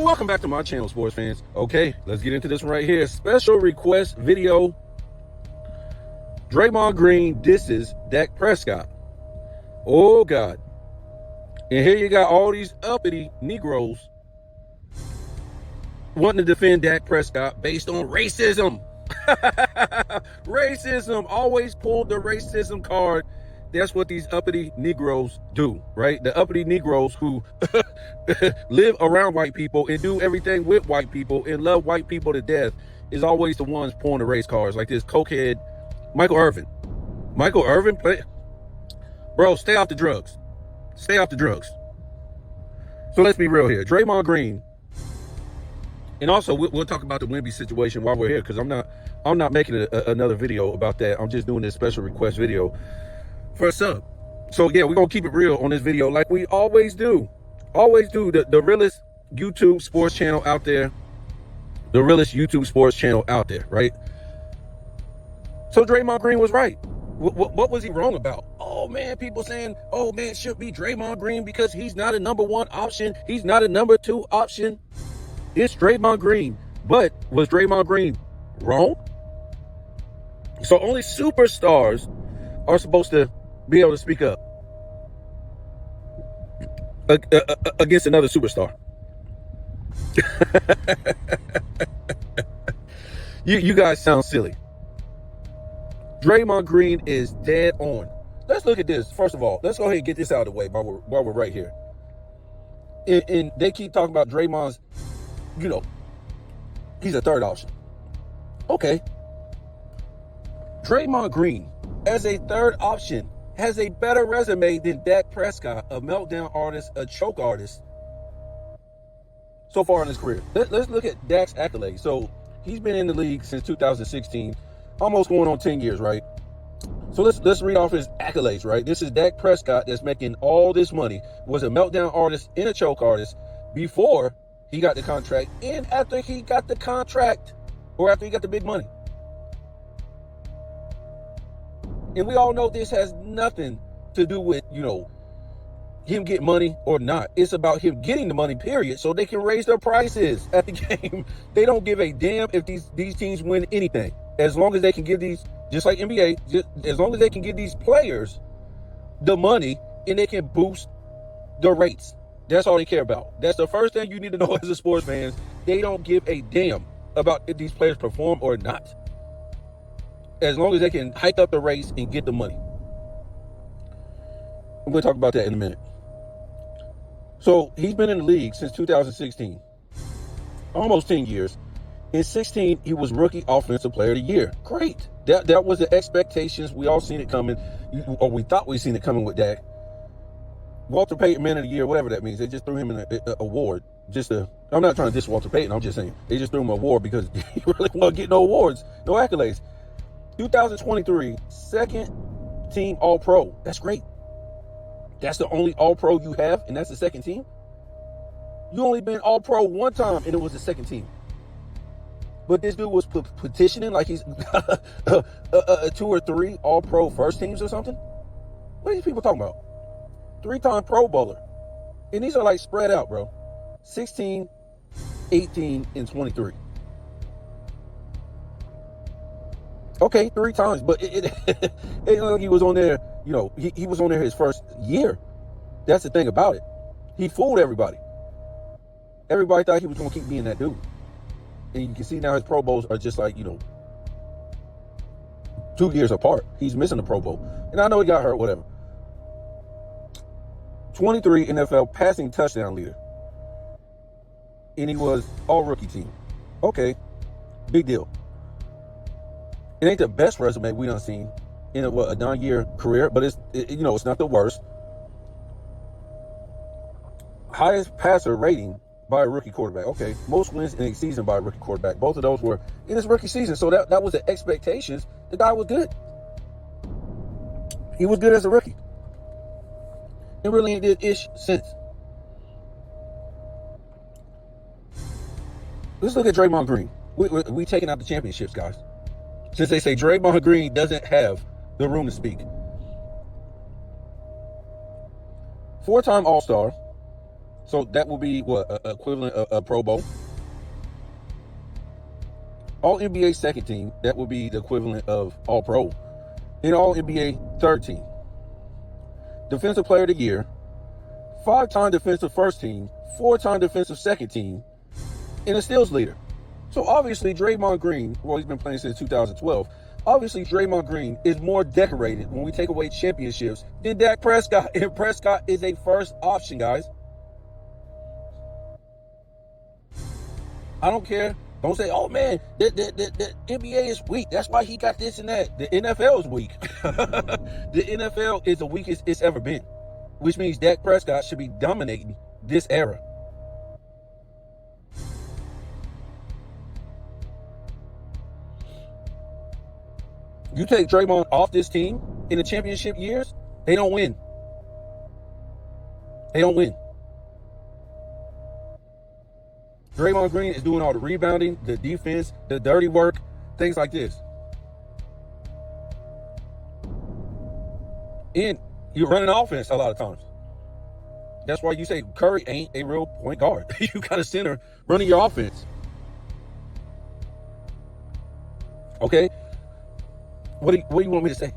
Welcome back to my channel, sports fans. Okay, let's get into this one right here. Special request video. Draymond Green disses Dak Prescott. Oh, God. And here you got all these uppity Negroes wanting to defend Dak Prescott based on racism. Racism. Always pulled the racism card. That's what these uppity Negroes do, right? The uppity Negroes who live around white people and do everything with white people and love white people to death is always the ones pulling the race cards, like this cokehead Michael Irvin. Michael Irvin, bro, stay off the drugs. Stay off the drugs. So let's be real here. Draymond Green, and also we'll talk about the Wemby situation while we're here, because I'm not making another video about that. I'm just doing this special request video for a sub. So yeah, we're gonna keep it real on this video like we always do. Always do. The realest YouTube sports channel out there. The realest YouTube sports channel out there, right? So Draymond Green was right. What was he wrong about? Oh man, people saying, oh man, it should be Draymond Green because he's not a number one option. He's not a number two option. It's Draymond Green. But was Draymond Green wrong? So only superstars are supposed to be able to speak up against another superstar. You guys sound silly. Draymond Green is dead on. Let's look at this. First of all, let's go ahead and get this out of the way while we're right here. And they keep talking about Draymond's, he's a third option. Okay. Draymond Green, as a third option, has a better resume than Dak Prescott, a meltdown artist, a choke artist, so far in his career. Let's look at Dak's accolades. So he's been in the league since 2016, almost going on 10 years, right? So let's read off his accolades, right? This is Dak Prescott that's making all this money, was a meltdown artist and a choke artist before he got the contract and after he got the contract, or after he got the big money. And we all know this has nothing to do with, him getting money or not. It's about him getting the money, period, so they can raise their prices at the game. They don't give a damn if these teams win anything. As long as they can give these, just like NBA, as long as they can give these players the money and they can boost the rates. That's all they care about. That's the first thing you need to know as a sports fan. They don't give a damn about if these players perform or not, as long as they can hike up the rates and get the money. I'm going to talk about that in a minute. So he's been in the league since 2016, almost 10 years. In 16, he was Rookie Offensive Player of the Year. Great. That was the expectations. We all seen it coming, or we thought we seen it coming with Dak. Walter Payton Man of the Year, whatever that means. They just threw him an award. I'm not trying to diss Walter Payton. I'm just saying they just threw him an award because he really wasn't getting no awards, no accolades. 2023, second team All-Pro. That's great. That's the only All-Pro you have, and that's the second team? You only been All-Pro one time, and it was the second team. But this dude was petitioning like he's a 2 or 3 All-Pro first teams or something? What are these people talking about? 3-time Pro Bowler. And these are like spread out, bro. 16, 18, and 23. Okay, 3 times, but it like he was on there, he was on there his first year. That's the thing about it. He fooled everybody. Everybody thought he was going to keep being that dude. And you can see now his Pro Bowls are just like, 2 years apart. He's missing the Pro Bowl. And I know he got hurt, whatever. 23 NFL passing touchdown leader. And he was all rookie team. Okay, big deal. It ain't the best resume we done seen in a 9-year career, but it's not the worst. Highest passer rating by a rookie quarterback. Okay, most wins in a season by a rookie quarterback. Both of those were in his rookie season, so that was the expectations. The guy was good. He was good as a rookie. It really ain't did ish since. Let's look at Draymond Green. We taking out the championships, guys. Since they say Draymond Green doesn't have the room to speak. 4-time All-Star, So that will be what, equivalent of a Pro Bowl. All NBA second team, that will be the equivalent of All Pro. And All NBA third team. Defensive Player of the Year, 5-time defensive first team, 4-time defensive second team, and a steals leader. So obviously Draymond Green, well, he's been playing since 2012. Obviously Draymond Green is more decorated when we take away championships than Dak Prescott. And Prescott is a first option, guys. I don't care. Don't say, oh man, the NBA is weak. That's why he got this and that. The NFL is weak. The NFL is the weakest it's ever been, which means Dak Prescott should be dominating this era. You take Draymond off this team in the championship years, they don't win. They don't win. Draymond Green is doing all the rebounding, the defense, the dirty work, things like this. And you're running offense a lot of times. That's why you say Curry ain't a real point guard. You got a center running your offense. Okay? What do you want me to say?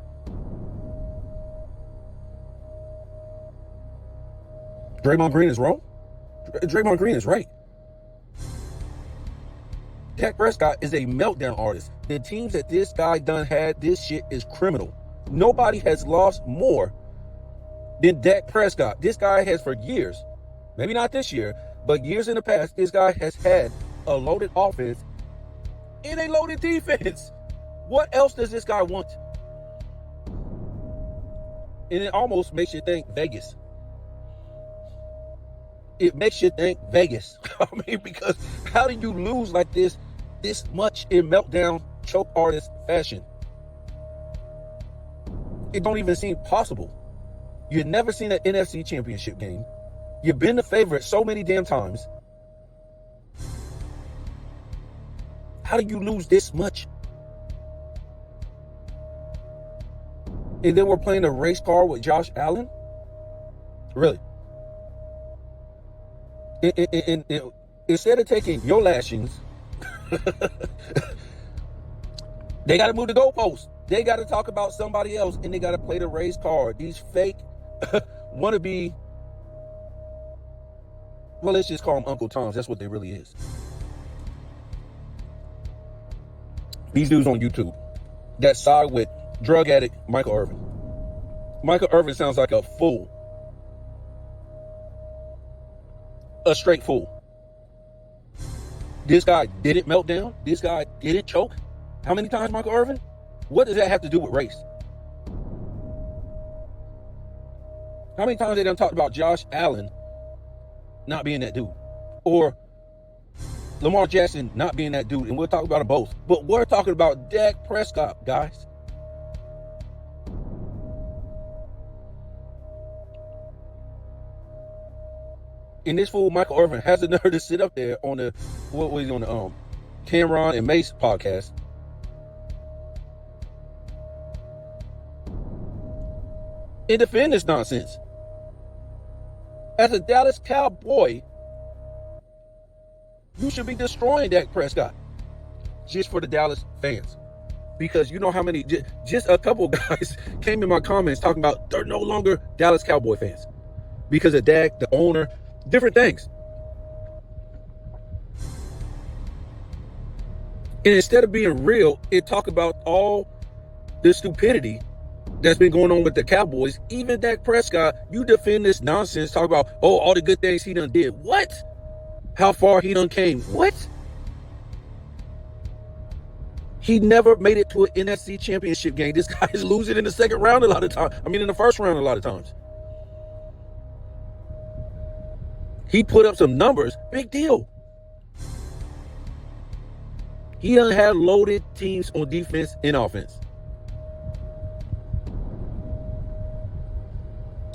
Draymond Green is wrong? Draymond Green is right. Dak Prescott is a meltdown artist. The teams that this guy done had, this shit is criminal. Nobody has lost more than Dak Prescott. This guy has for years, maybe not this year, but years in the past, this guy has had a loaded offense and a loaded defense. What else does this guy want? And it almost makes you think Vegas. It makes you think Vegas. I mean, because how do you lose like this much in meltdown choke artist fashion? It don't even seem possible. You've never seen an NFC championship game. You've been the favorite so many damn times. How do you lose this much? And then we're playing a race car with Josh Allen? Really? And instead of taking your lashings, they got to move the goalposts. They got to talk about somebody else, and they got to play the race card. These fake wannabe, well, let's just call them Uncle Toms. That's what they really is. These dudes on YouTube that side with drug addict Michael Irvin. Michael Irvin sounds like a fool. A straight fool. This guy didn't melt down. This guy didn't choke. How many times, Michael Irvin? What does that have to do with race? How many times they done talked about Josh Allen not being that dude? Or Lamar Jackson not being that dude? And we'll talk about them both. But we're talking about Dak Prescott, guys. And this fool, Michael Irvin, has the nerve to sit up there on the, what was he on the Cameron and Mace podcast and defend this nonsense. As a Dallas Cowboy, you should be destroying Dak Prescott just for the Dallas fans. Because you know how many, just a couple guys came in my comments talking about they're no longer Dallas Cowboy fans because of Dak, the owner, different things. And instead of being real, it talk about all the stupidity that's been going on with the Cowboys. Even Dak Prescott, you defend this nonsense, talk about, oh, all the good things he done did. What? How far he done came. What? He never made it to an NFC championship game. This guy is losing in the second round a lot of times. I mean, in the first round a lot of times. He put up some numbers. Big deal. He done had loaded teams on defense and offense.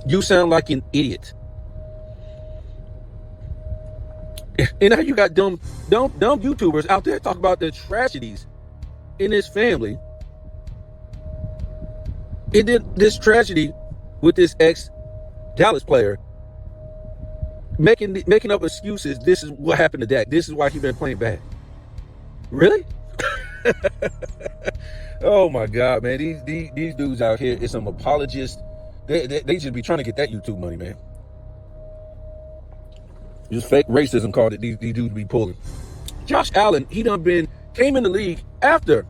You sound like an idiot. And now you got dumb YouTubers out there talking about the tragedies in his family. And then this tragedy with this ex-Dallas player making up excuses. This is what happened to Dak. This is why he been playing bad. Really? Oh my God, man. These dudes out here is some apologists. They just be trying to get that YouTube money, man. Just fake racism card that these dudes be pulling. Josh Allen, he came in the league after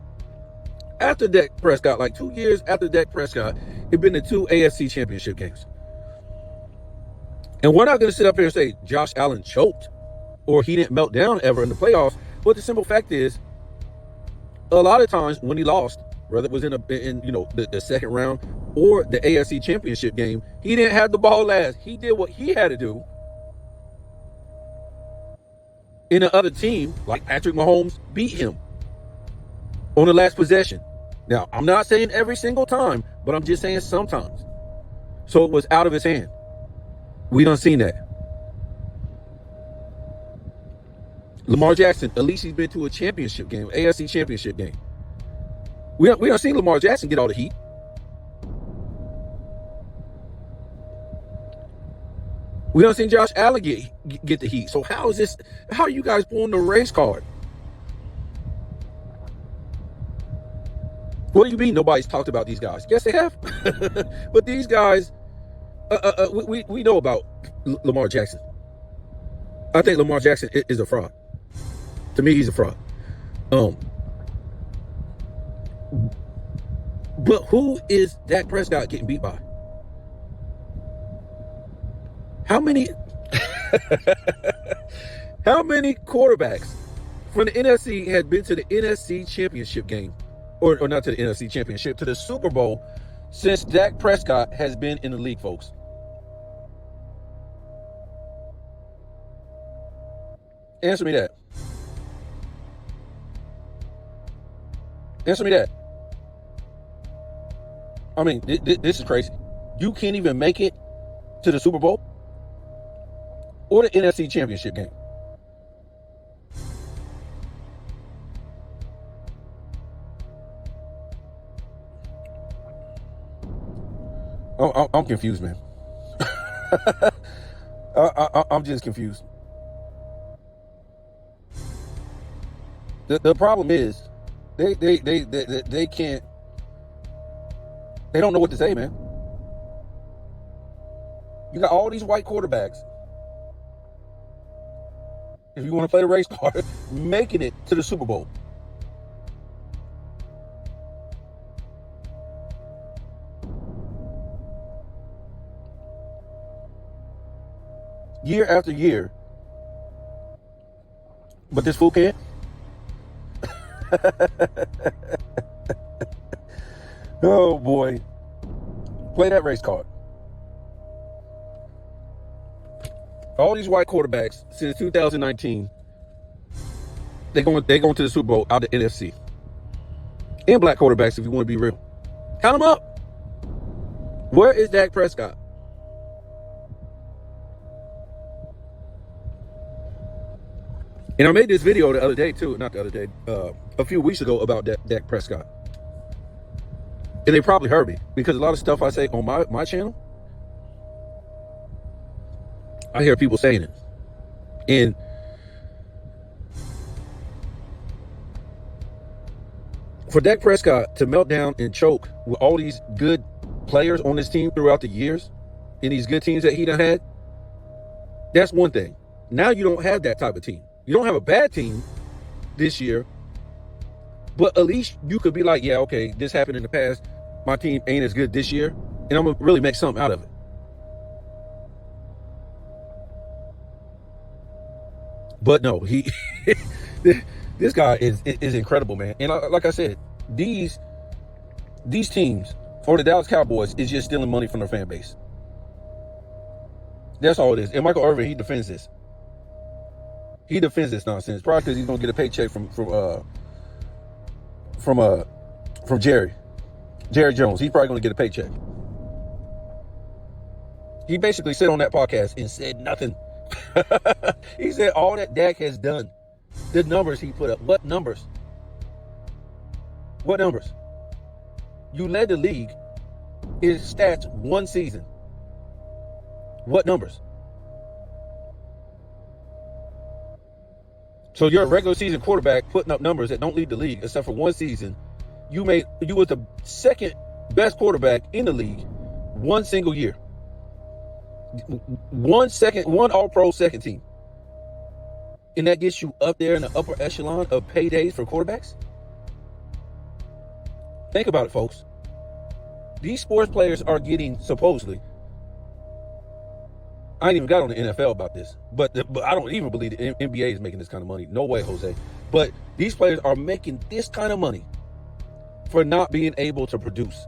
Dak Prescott, like 2 years after Dak Prescott. He'd been in 2 AFC championship games. And we're not going to sit up here and say Josh Allen choked or he didn't melt down ever in the playoffs. But the simple fact is, a lot of times when he lost, whether it was in the second round or the AFC championship game, he didn't have the ball last. He did what he had to do. In the other team, like Patrick Mahomes, beat him on the last possession. Now, I'm not saying every single time, but I'm just saying sometimes. So it was out of his hand. We done seen that. Lamar Jackson, at least he's been to a championship game, AFC championship game. We done seen Lamar Jackson get all the heat. We done seen Josh Allen get the heat. So how are you guys pulling the race card? What do you mean nobody's talked about these guys? Yes, they have. But these guys, we know about Lamar Jackson. I think Lamar Jackson is a fraud. To me, he's a fraud. But who is Dak Prescott getting beat by? How many quarterbacks from the NFC had been to the NFC championship game? Or not to the NFC championship, to the Super Bowl since Dak Prescott has been in the league, folks? Answer me that. Answer me that. I mean, this is crazy. You can't even make it to the Super Bowl or the NFC championship game. I'm confused, man. I'm just confused. The problem is they can't. They don't know what to say, man. You got all these white quarterbacks. If you want to play the race card, making it to the Super Bowl. Year after year. But this fool can't. Oh boy. Play that race card. All these white quarterbacks since 2019, they're going to the Super Bowl out of the NFC. And black quarterbacks, if you want to be real. Count them up. Where is Dak Prescott? And I made this video the other day too, not the other day, a few weeks ago about Dak Prescott. And they probably heard me because a lot of stuff I say on my channel, I hear people saying it. And for Dak Prescott to melt down and choke with all these good players on this team throughout the years and these good teams that he done had, that's one thing. Now you don't have that type of team. You don't have a bad team this year, but at least you could be like, yeah, okay, this happened in the past. My team ain't as good this year, and I'm going to really make something out of it. But no, this guy is incredible, man. And like I said, these teams, or the Dallas Cowboys, is just stealing money from their fan base. That's all it is. And Michael Irvin, he defends this. He defends this nonsense, probably because he's gonna get a paycheck from Jerry Jones. He's probably gonna get a paycheck. He basically sat on that podcast and said nothing. He said all that Dak has done, the numbers he put up. What numbers? What numbers? You led the league in stats one season. What numbers? So you're a regular season quarterback putting up numbers that don't lead the league, except for one season. You was the second best quarterback in the league one single year. One all-pro second team. And that gets you up there in the upper echelon of paydays for quarterbacks? Think about it, folks. These sports players are getting, supposedly, I ain't even got on the NFL about this, but I don't even believe the NBA is making this kind of money. No way, Jose. But these players are making this kind of money for not being able to produce.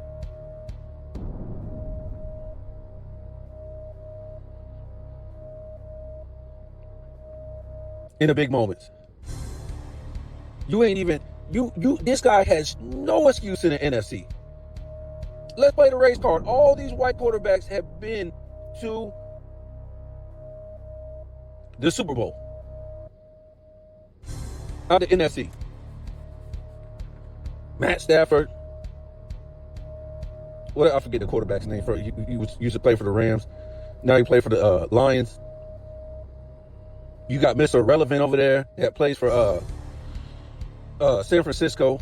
In the big moments. This guy has no excuse in the NFC. Let's play the race card. All these white quarterbacks have been to the Super Bowl out of the NFC. Matt Stafford. I forget the quarterback's name. He used to play for the Rams. Now he plays for the Lions. You got Mr. Irrelevant over there that plays for San Francisco.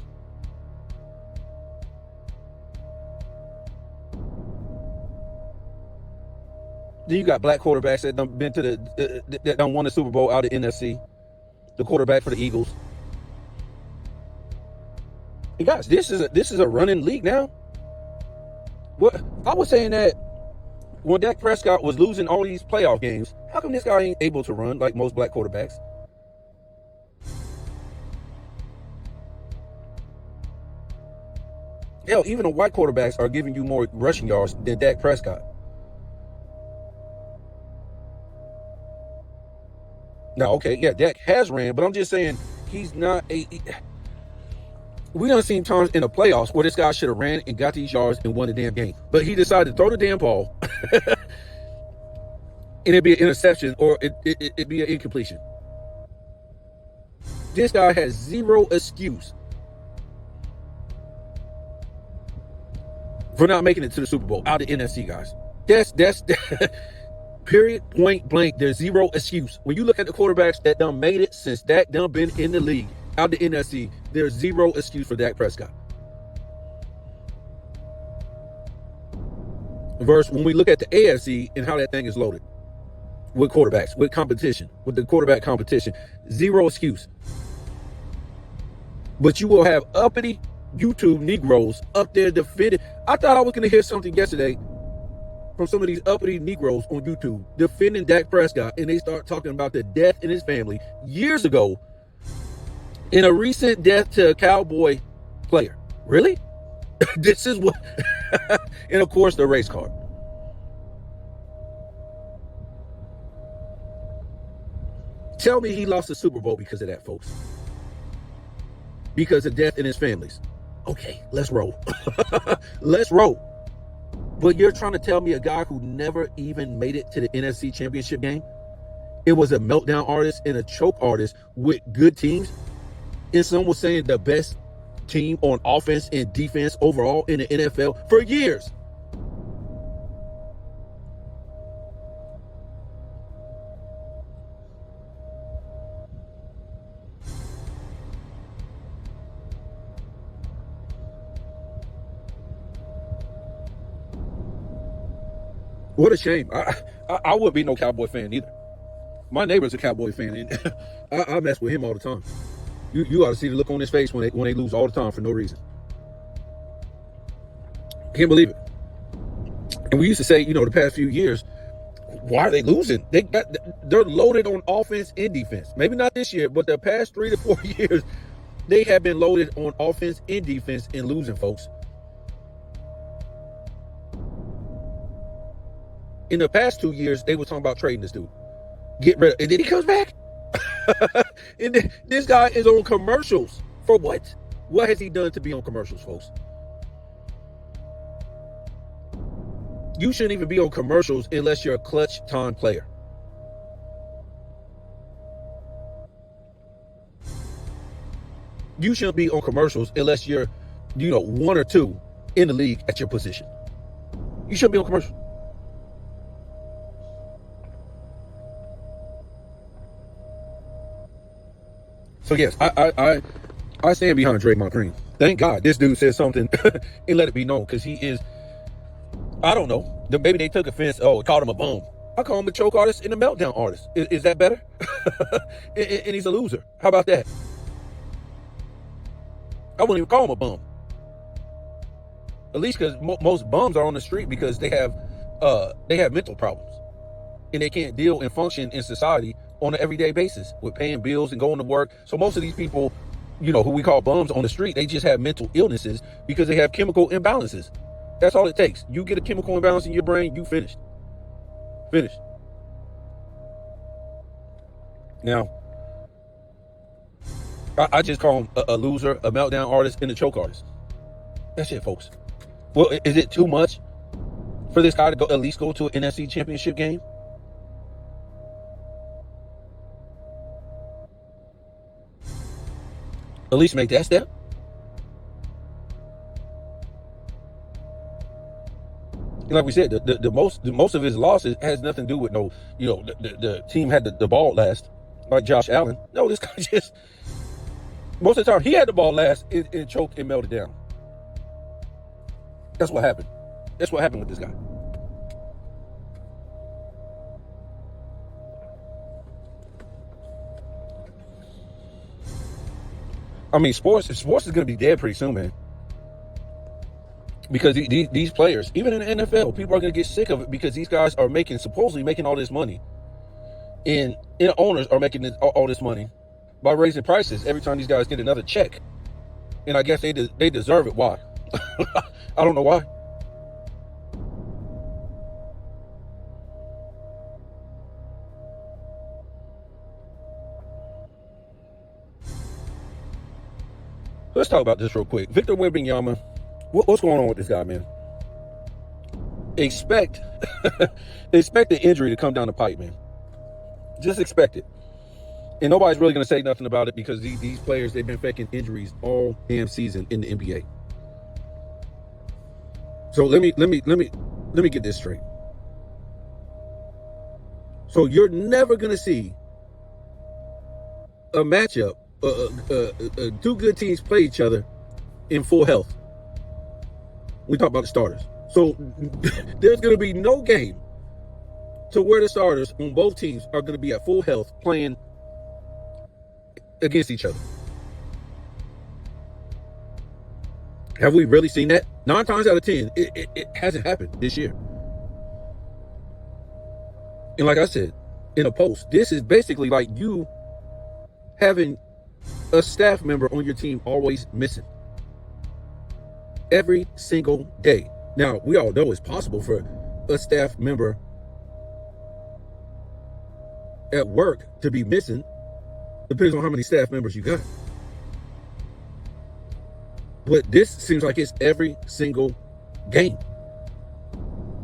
Then you got black quarterbacks that done been to that done won the Super Bowl out of NFC. The quarterback for the Eagles. And guys, this is a running league now. What I was saying that when Dak Prescott was losing all these playoff games, how come this guy ain't able to run like most black quarterbacks? Hell, even the white quarterbacks are giving you more rushing yards than Dak Prescott. Now, okay, yeah, Dak has ran, but I'm just saying he's not we done seen times in the playoffs where this guy should have ran and got these yards and won the damn game. But he decided to throw the damn ball and it'd be an interception or it'd be an incompletion. This guy has zero excuse for not making it to the Super Bowl out of the NFC, guys. That's period, point blank. There's zero excuse. When you look at the quarterbacks that done made it since Dak done been in the league out the NFC, there's zero excuse for Dak Prescott. Versus when we look at the AFC and how that thing is loaded with quarterbacks, with competition, with the quarterback competition, zero excuse. But you will have uppity YouTube Negroes up there defending. I thought I was going to hear something yesterday from some of these uppity Negroes on YouTube defending Dak Prescott, and they start talking about the death in his family years ago in a recent death to a Cowboy player. Really? This is what... And of course, the race card. Tell me he lost the Super Bowl because of that, folks. Because of death in his families. Okay, let's roll. Let's roll. But you're trying to tell me a guy who never even made it to the NFC Championship game? It was a meltdown artist and a choke artist with good teams? And someone was saying the best team on offense and defense overall in the NFL for years. What a shame. I wouldn't be no Cowboy fan either. My neighbor's a Cowboy fan, and I mess with him all the time. You ought to see the look on his face when they lose all the time for no reason. Can't believe it. And we used to say, the past few years, why are they losing? They're loaded on offense and defense. Maybe not this year, but the past 3 to 4 years, they have been loaded on offense and defense and losing, folks. In the past 2 years, they were talking about trading this dude. Get rid of, and then he comes back. And then, this guy is on commercials. For what? What has he done to be on commercials, folks? You shouldn't even be on commercials unless you're a clutch time player. You shouldn't be on commercials unless you're, 1 or 2 in the league at your position. You shouldn't be on commercials. So yes, I stand behind Draymond Green. Thank God this dude said something and let it be known, because he is, I don't know, maybe they took offense. Oh, called him a bum. I call him a choke artist and a meltdown artist. Is that better? And he's a loser. How about that? I wouldn't even call him a bum. At least because most bums are on the street because they have mental problems, and they can't deal and function in society on an everyday basis with paying bills and going to work. So most of these people, who we call bums on the street, they just have mental illnesses because they have chemical imbalances. That's all it takes. You get a chemical imbalance in your brain, you finished. Finished. Now, I just call him a loser, a meltdown artist, and a choke artist. That's it, folks. Well, is it too much for this guy to at least go to an NFC championship game? At least make that step. And like we said, the most of his losses has nothing to do with the team had the ball last, like Josh Allen. No, this guy just, most of the time he had the ball last and choked and melted down. That's what happened. That's what happened with this guy. I mean, sports is going to be dead pretty soon, man. Because these players, even in the NFL, people are going to get sick of it because these guys are supposedly making all this money. And owners are making all this money by raising prices every time these guys get another check. And I guess they deserve it. Why? I don't know why. Let's talk about this real quick. Victor Wembanyama, what's going on with this guy, man? Expect the injury to come down the pipe, man. Just expect it. And nobody's really going to say nothing about it because these players, they've been faking injuries all damn season in the NBA. So let me get this straight. So you're never going to see a matchup, two good teams play each other in full health. We talk about the starters. So there's going to be no game to where the starters on both teams are going to be at full health playing against each other. Have we really seen that? 9 times out of 10, it hasn't happened this year. And like I said in a post, this is basically like you having a staff member on your team always missing every single day. Now, we all know it's possible for a staff member at work to be missing. Depends on how many staff members you got. But this seems like it's every single game.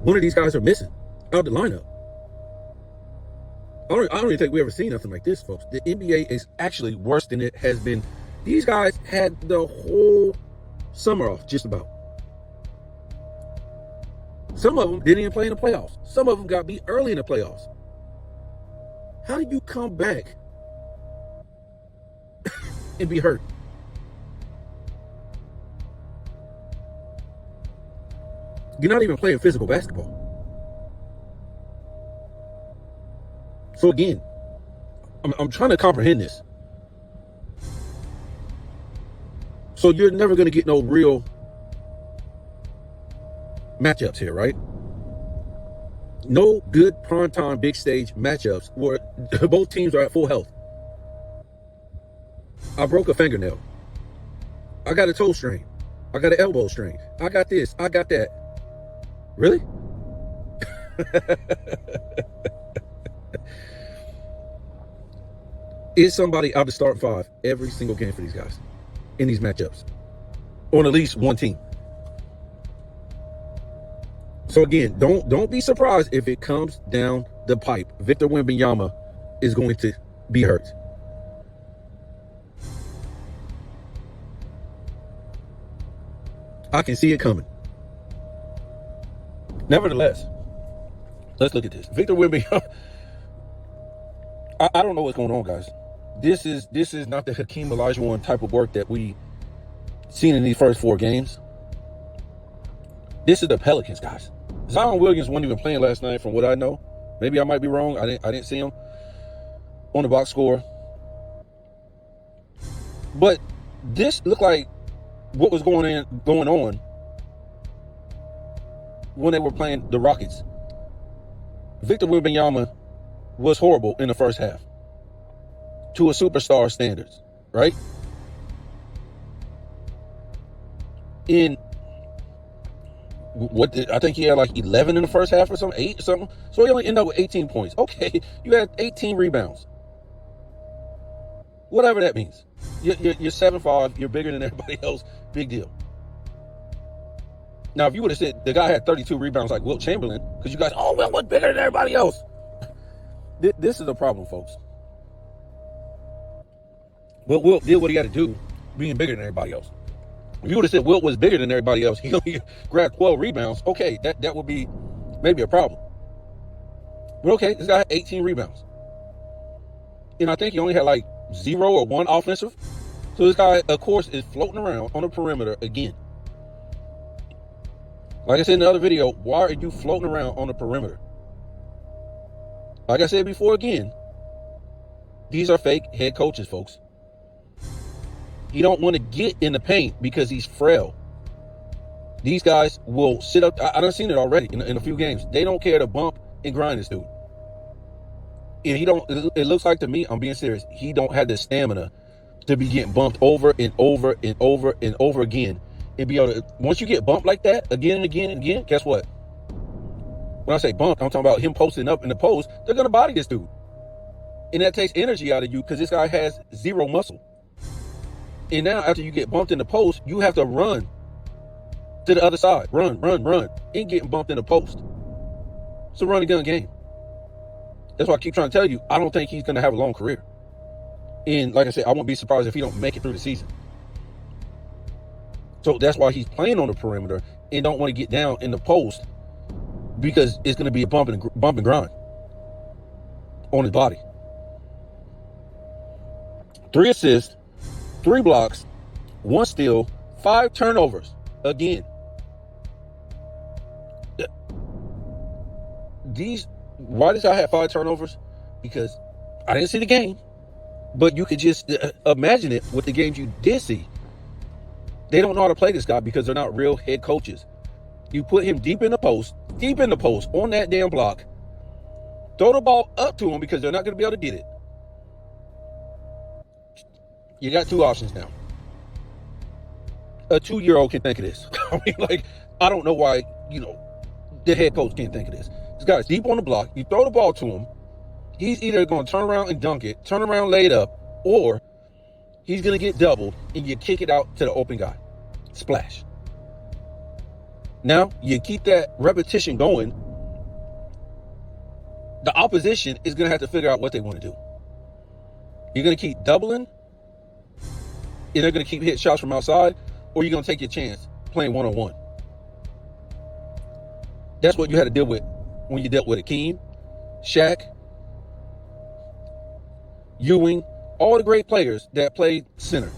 One of these guys are missing out of the lineup. I don't even think we ever seen nothing like this, folks. The NBA is actually worse than it has been. These guys had the whole summer off, just about. Some of them didn't even play in the playoffs. Some of them got beat early in the playoffs. How do you come back and be hurt? You're not even playing physical basketball. So again, I'm trying to comprehend this. So you're never going to get no real matchups here, right? No good primetime big stage matchups where both teams are at full health. I broke a fingernail. I got a toe strain. I got an elbow strain. I got this. I got that. Really? Is somebody out the starting 5 every single game for these guys in these matchups on at least one team? So again, don't be surprised if it comes down the pipe. Victor Wembanyama is going to be hurt. I can see it coming. Nevertheless, let's look at this. Victor Wembanyama, I don't know what's going on, guys. This is not the Hakeem Olajuwon type of work that we seen in these first 4 games. This is the Pelicans, guys. Zion Williams wasn't even playing last night, from what I know. Maybe I might be wrong. I didn't see him on the box score. But this looked like what was going on when they were playing the Rockets. Victor Wembanyama was horrible in the first half to a superstar standards, right? I think he had like 11 in the first half or something, 8 or something. So he only ended up with 18 points. Okay, you had 18 rebounds. Whatever that means. You're 7'5", you're bigger than everybody else. Big deal. Now, if you would have said the guy had 32 rebounds like Wilt Chamberlain, because you guys, Wilt was bigger than everybody else. This is a problem, folks. But Wilt did what he had to do, being bigger than everybody else. If you would have said Wilt was bigger than everybody else, he only grabbed 12 rebounds, okay, that would be maybe a problem. But okay, this guy had 18 rebounds. And I think he only had like 0 or 1 offensive. So this guy, of course, is floating around on the perimeter again. Like I said in the other video, why are you floating around on the perimeter? Like I said before again, these are fake head coaches, folks. He don't want to get in the paint because he's frail. These guys will sit up. I done seen it already in a few games. They don't care to bump and grind this dude. And he don't. It looks like to me, I'm being serious, he don't have the stamina to be getting bumped over and over and over and over again. And be able to, once you get bumped like that again and again and again, guess what? When I say bumped, I'm talking about him posting up in the post. They're going to body this dude. And that takes energy out of you because this guy has 0 muscle. And now after you get bumped in the post, you have to run to the other side. Run. Ain't getting bumped in the post. It's a run and gun game. That's why I keep trying to tell you, I don't think he's going to have a long career. And like I said, I won't be surprised if he don't make it through the season. So that's why he's playing on the perimeter and don't want to get down in the post, because it's going to be a bump and grind on his body. 3 assists, 3 blocks, 1 steal, 5 turnovers. Again, why does I have 5 turnovers? Because I didn't see the game, but you could just imagine it with the games you did see. They don't know how to play this guy because they're not real head coaches. You put him deep in the post, on that damn block. Throw the ball up to him because they're not going to be able to get it. You got 2 options now. A 2-year-old can think of this. I mean, I don't know why, the head coach can't think of this. This guy's deep on the block. You throw the ball to him. He's either going to turn around and dunk it, turn around, lay it up, or he's going to get doubled and you kick it out to the open guy. Splash. Now, you keep that repetition going. The opposition is going to have to figure out what they want to do. You're going to keep doubling, and they're going to keep hitting shots from outside, or you're going to take your chance playing one-on-one. That's what you had to deal with when you dealt with Hakeem, Shaq, Ewing, all the great players that played center.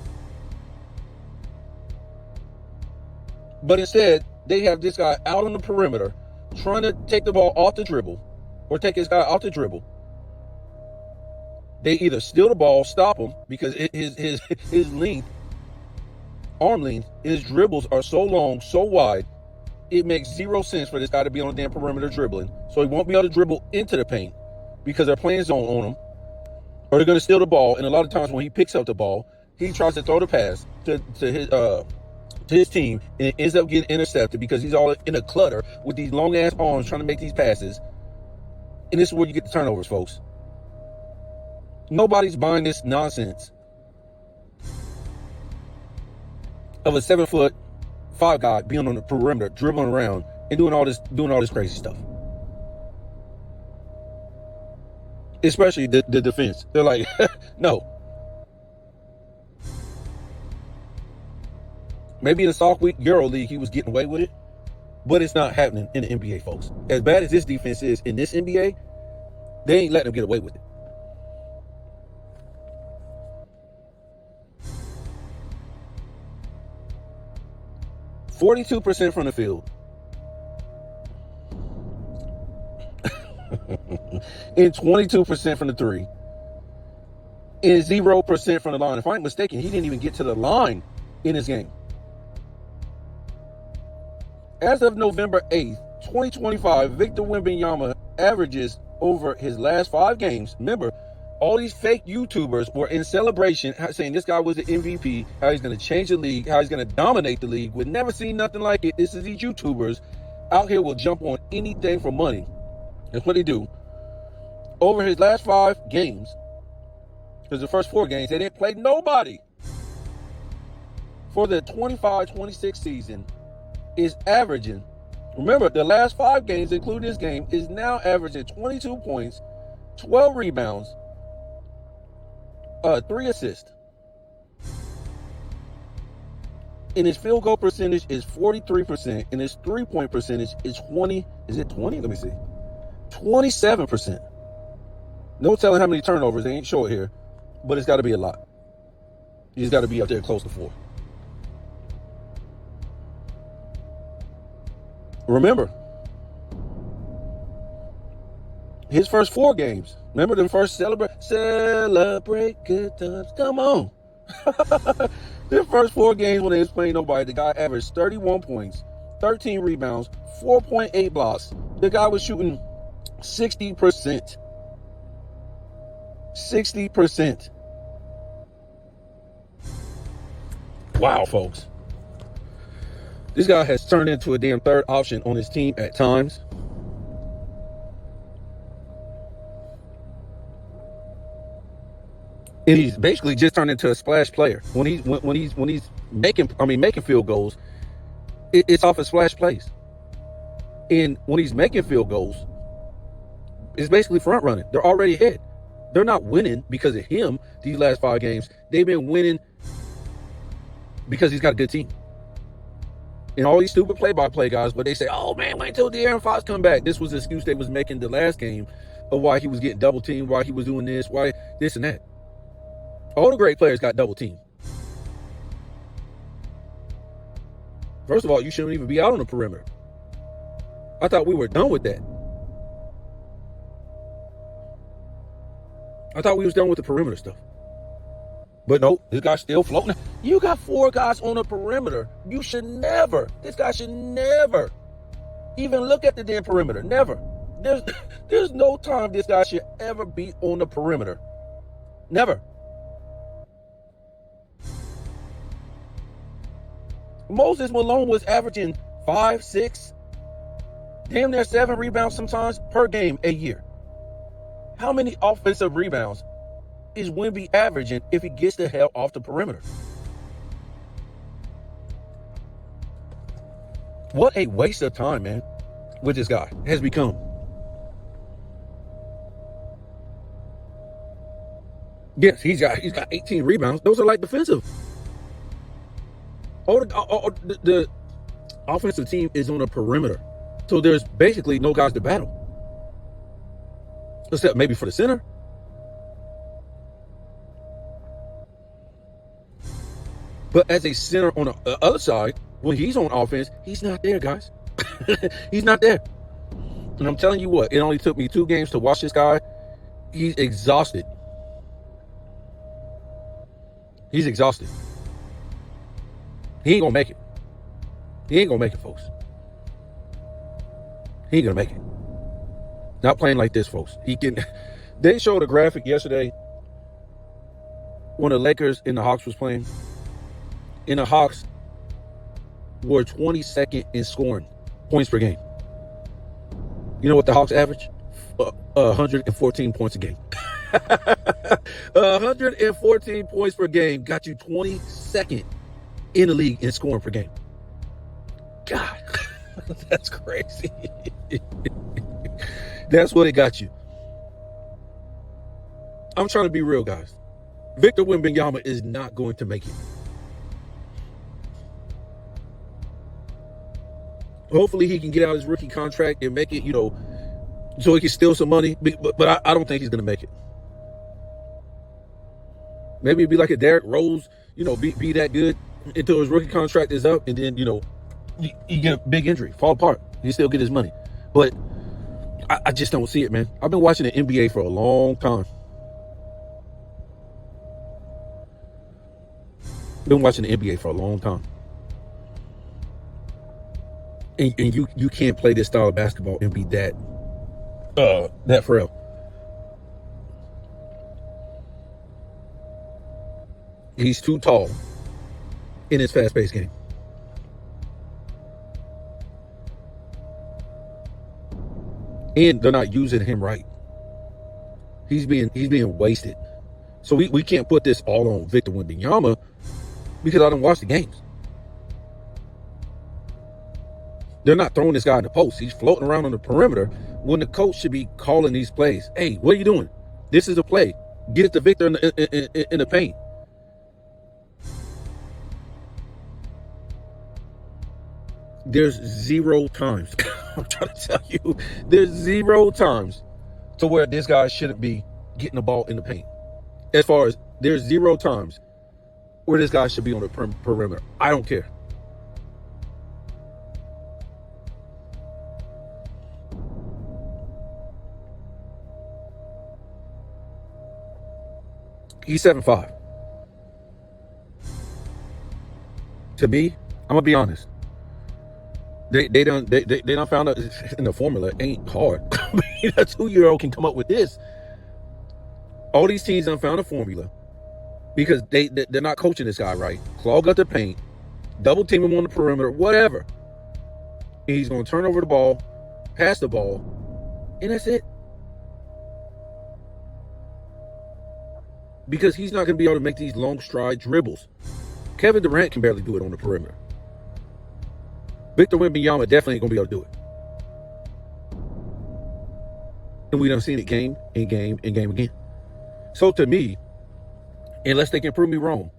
But instead, they have this guy out on the perimeter trying to take the ball off the dribble or take this guy off the dribble. They either steal the ball, stop him, because his length, arm length, his dribbles are so long, so wide, it makes 0 sense for this guy to be on the damn perimeter dribbling. So he won't be able to dribble into the paint because they're playing zone on him. Or they're going to steal the ball, and a lot of times when he picks up the ball, he tries to throw the pass to his team, and it ends up getting intercepted because he's all in a clutter with these long-ass arms trying to make these passes. And this is where you get the turnovers, folks. Nobody's buying this nonsense of a 7'5" guy being on the perimeter, dribbling around, and doing all this crazy stuff. Especially the defense. They're like, no. Maybe in the soft week Euro League he was getting away with it, but it's not happening in the NBA, folks. As bad as this defense is in this NBA, they ain't letting them get away with it. 42% from the field. And 22% from the three. And 0% from the line. If I'm mistaken, he didn't even get to the line in this game. As of November 8th, 2025, Victor Wembanyama averages over his last 5 games. Remember, all these fake YouTubers were in celebration saying this guy was the MVP, how he's going to change the league, how he's going to dominate the league. We've never seen nothing like it. This is these YouTubers out here will jump on anything for money. That's what they do. Over his last 5 games, because the first 4 games, they didn't play nobody. For the 25-26 season, is averaging, remember, the last 5 games, including this game, is now averaging 22 points, 12 rebounds, 3 assists. And his field goal percentage is 43%, and his 3-point percentage is 20. Is it 20? Let me see. 27%. No telling how many turnovers. They ain't short here, but it's got to be a lot. He's got to be up there close to 4. Remember, his first 4 games. Remember them first celebrate good times. Come on. The first 4 games when they was playing nobody, the guy averaged 31 points, 13 rebounds, 4.8 blocks. The guy was shooting 60%. 60%. Wow, folks. This guy has turned into a damn third option on his team at times. And he's basically just turned into a splash player. When he's making field goals, it's off of splash plays. And when he's making field goals, it's basically front running. They're already ahead. They're not winning because of him these last 5 games. They've been winning because he's got a good team. And all these stupid play-by-play guys, but they say, oh man, wait until De'Aaron Fox come back. This was the excuse they was making the last game of why he was getting double teamed, why he was doing this, why this and that. All the great players got double teamed. First of all, you shouldn't even be out on the perimeter. I thought we were done with that. I thought we was done with the perimeter stuff. But no, this guy's still floating. You got 4 guys on the perimeter. You should never, this guy should never even look at the damn perimeter. Never. There's no time this guy should ever be on the perimeter. Never. Moses Malone was averaging 5, 6, damn near 7 rebounds sometimes per game a year. How many offensive rebounds is Wemby averaging if he gets the hell off the perimeter? What a waste of time, man, with this guy has become. Yes, he's got 18 rebounds. Those are like defensive. The offensive team is on the perimeter. So there's basically no guys to battle. Except maybe for the center. But as a center on the other side, when he's on offense, he's not there, guys. He's not there. And I'm telling you what, it only took me 2 games to watch this guy. He's exhausted. He's exhausted. He ain't gonna make it. He ain't gonna make it, folks. He ain't gonna make it. Not playing like this, folks. They showed a graphic yesterday when the Lakers and the Hawks was playing. And the Hawks were 22nd in scoring points per game. You know what the Hawks average? 114 points a game. 114 points per game got you 22nd in the league in scoring per game. God, that's crazy. That's what it got you. I'm trying to be real, guys. Victor Wembanyama is not going to make it. Hopefully he can get out his rookie contract and make it, so he can steal some money. But I don't think he's going to make it. Maybe it'd be like a Derrick Rose, be that good until his rookie contract is up. And then, you get a big injury, fall apart. He still get his money. But I just don't see it, man. I've been watching the NBA for a long time. Been watching the NBA for a long time. And you can't play this style of basketball and be that frail. He's too tall in his fast-paced game. And they're not using him right. He's being wasted. So we can't put this all on Victor Wembanyama because I don't watch the games. They're not throwing this guy in the post. He's floating around on the perimeter when the coach should be calling these plays. Hey, what are you doing? This is a play. Get it to Victor in the paint. There's 0 times. I'm trying to tell you, there's 0 times to where this guy shouldn't be getting the ball in the paint. As far as there's 0 times where this guy should be on the perimeter. I don't care. He's 7'5". To me, I'm gonna be honest. They done found out in the formula ain't hard. I mean, a 2-year-old can come up with this. All these teams done found a formula because they're not coaching this guy right. Clog up the paint, double team him on the perimeter, whatever. And he's gonna turn over the ball, pass the ball, and that's it. Because he's not gonna be able to make these long stride dribbles. Kevin Durant can barely do it on the perimeter. Victor Wembanyama definitely ain't gonna be able to do it. And we done seen it game and game and game again. So to me, unless they can prove me wrong,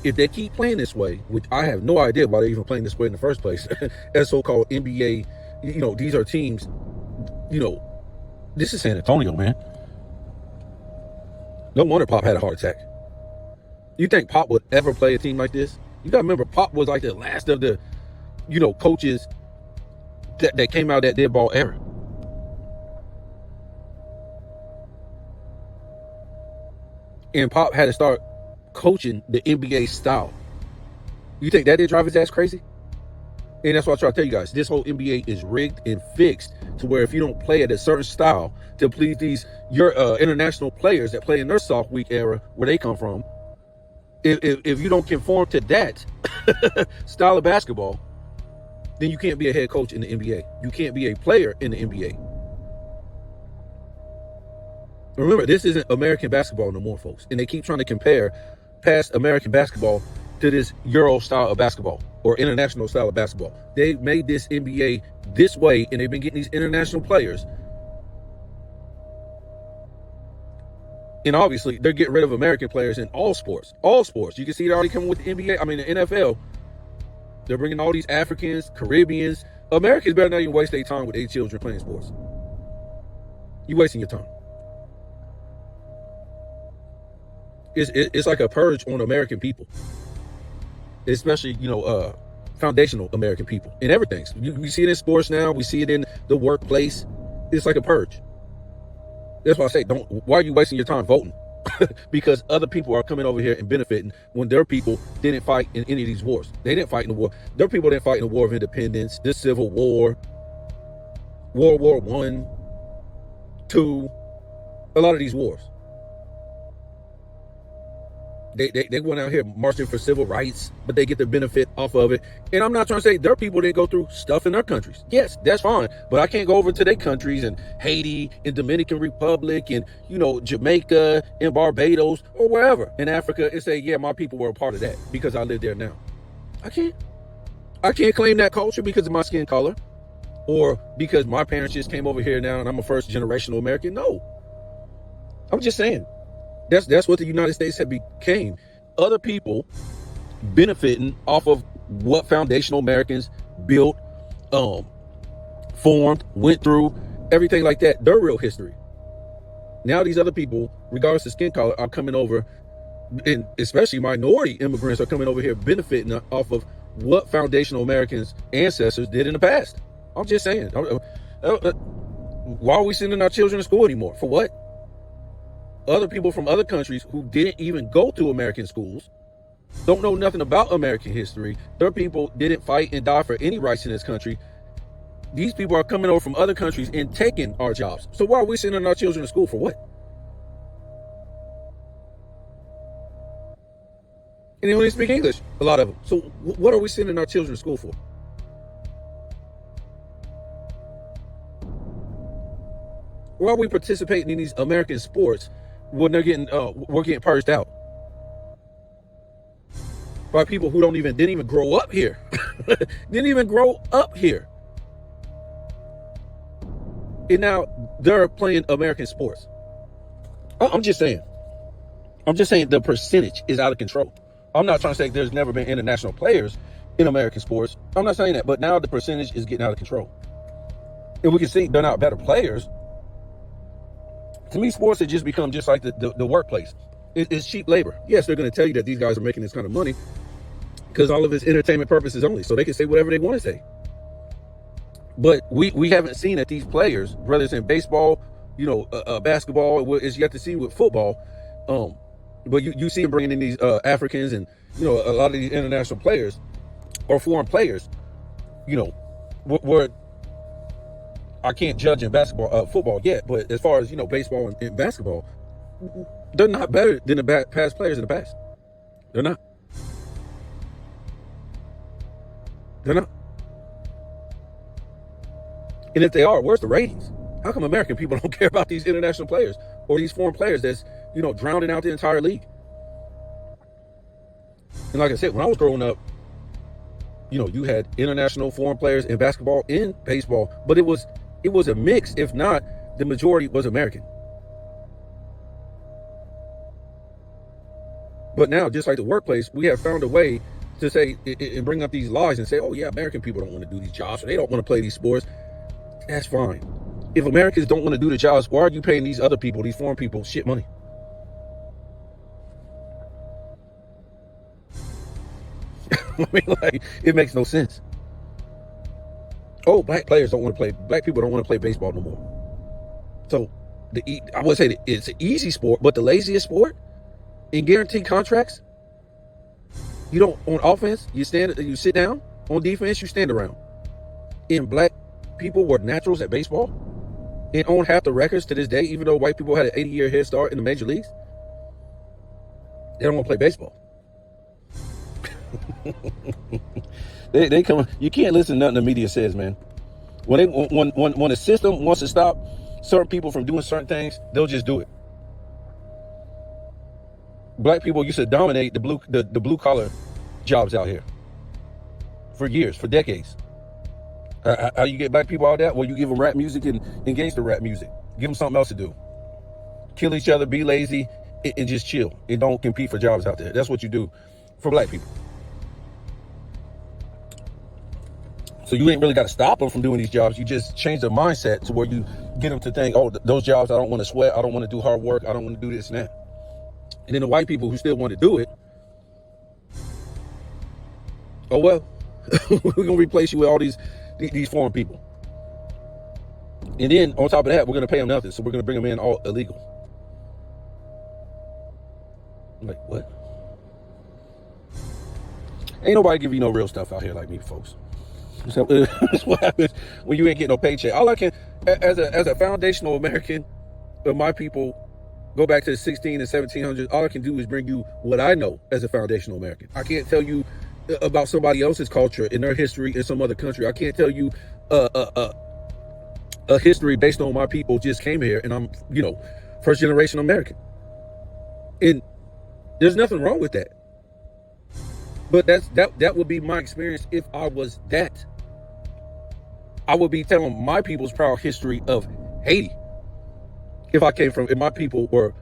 if they keep playing this way, which I have no idea why they're even playing this way in the first place, as so-called NBA, these are teams, this is San Antonio, man. No wonder Pop had a heart attack. You think Pop would ever play a team like this? You gotta remember, Pop was like the last of the coaches that came out of that dead ball era. And Pop had to start coaching the NBA style. You think that did drive his ass crazy? And that's what I try to tell you guys. This whole NBA is rigged and fixed to where if you don't play at a certain style to please your international players that play in their soft week era where they come from, if you don't conform to that style of basketball, then you can't be a head coach in the NBA. You can't be a player in the NBA. Remember, this isn't American basketball no more, folks. And they keep trying to compare past American basketball to this Euro style of basketball or international style of basketball. They made this NBA this way, and they've been getting these international players. And obviously, they're getting rid of American players in all sports. All sports. You can see it already coming with the NBA. I mean, the NFL. They're bringing all these Africans, Caribbeans. Americans better not even waste their time with their children playing sports. You're wasting your time. It's like a purge on American people, especially foundational American people in everything. We see it in sports now. We see it in the workplace. It's like a purge. That's why I say, why are you wasting your time voting? Because other people are coming over here and benefiting when their people didn't fight in any of these wars. They didn't fight in the war. Their people didn't fight in the War of Independence, the Civil War, World War I, II, a lot of these wars. They went out here marching for civil rights, but they get the benefit off of it. And I'm not trying to say their people didn't go through stuff in their countries. Yes, that's fine. But I can't go over to their countries and Haiti and Dominican Republic and, Jamaica and Barbados or wherever in Africa and say, yeah, my people were a part of that because I live there now. I can't claim that culture because of my skin color or because my parents just came over here now and I'm a first generational American. No, I'm just saying. That's what the United States had became. Other people benefiting off of what foundational Americans built, formed, went through, everything like that. Their real history. Now these other people, regardless of skin color, are coming over, and especially minority immigrants are coming over here benefiting off of what foundational Americans' ancestors did in the past. I'm just saying. Why are we sending our children to school anymore? For what? Other people from other countries who didn't even go to American schools, don't know nothing about American history. Their people didn't fight and die for any rights in this country. These people are coming over from other countries and taking our jobs. So why are we sending our children to school? For what? And they only speak English, a lot of them. So what are we sending our children to school for? Why are we participating in these American sports when we're getting purged out by people who didn't even grow up here, didn't even grow up here, and now they're playing American sports. I'm just saying the percentage is out of control. I'm not trying to say there's never been international players in American sports. I'm not saying that, but now the percentage is getting out of control. And we can see they're not better players. To me, sports have just become just like the workplace. It's cheap labor. Yes, they're going to tell you that these guys are making this kind of money because all of it's entertainment purposes only, so they can say whatever they want to say. But we haven't seen that these players, whether it's in baseball, basketball, it's yet to see with football. But you see them bringing in these Africans and a lot of these international players or foreign players. Where I can't judge in football yet, but as far as baseball and basketball, they're not better than the past players in the past. They're not. They're not. And if they are, where's the ratings? How come American people don't care about these international players or these foreign players that's drowning out the entire league? And like I said, when I was growing up, you had international foreign players in basketball and baseball, but it was a mix. If not, the majority was American. But now, just like the workplace, we have found a way to say and bring up these lies and say, oh yeah, American people don't want to do these jobs, or they don't want to play these sports. That's fine. If Americans don't want to do the jobs, why are you paying these other people, these foreign people, shit money? I mean, it makes no sense. Oh, black people don't want to play baseball no more. So I would say that it's an easy sport, but the laziest sport in guaranteed contracts. On offense, you sit down. On defense, you stand around. And black people were naturals at baseball and own half the records to this day, even though white people had an 80-year head start in the major leagues. They don't want to play baseball. They come. You can't listen to nothing the media says, man. When the system wants to stop certain people from doing certain things, they'll just do it. Black people used to dominate the blue collar jobs out here for years, for decades. How you get black people out of that? Well, you give them rap music and engage the rap music. Give them something else to do. Kill each other, be lazy, and just chill. And don't compete for jobs out there. That's what you do for black people. So you ain't really got to stop them from doing these jobs. You just change their mindset to where you get them to think, oh, those jobs, I don't want to sweat. I don't want to do hard work. I don't want to do this and that. And then the white people who still want to do it, oh, well, we're going to replace you with all these foreign people. And then on top of that, we're going to pay them nothing. So we're going to bring them in all illegal. I'm like, what? Ain't nobody give you no real stuff out here like me, folks. So that's what happens when you ain't getting no paycheck. All I can, as a foundational American, of my people, go back to the 16 and 1700s, all I can do is bring you what I know as a foundational American. I can't tell you about somebody else's culture and their history in some other country. I can't tell you a history based on my people just came here and I'm, first generation American. And there's nothing wrong with that. But that would be my experience if I was that. I would be telling my people's proud history of Haiti. If my people were,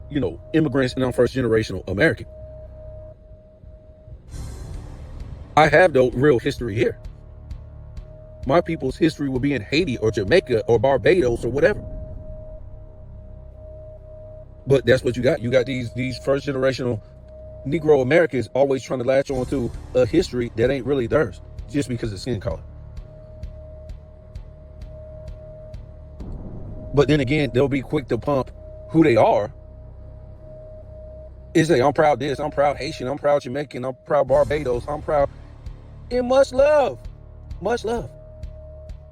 immigrants and I'm first generational American. I have no real history here. My people's history would be in Haiti or Jamaica or Barbados or whatever. But that's what you got. You got these first generational Negro America is always trying to latch on to a history that ain't really theirs just because of skin color. But then again, they'll be quick to pump who they are. Is say, I'm proud this, I'm proud Haitian, I'm proud Jamaican, I'm proud Barbados, I'm proud. And much love. Much love.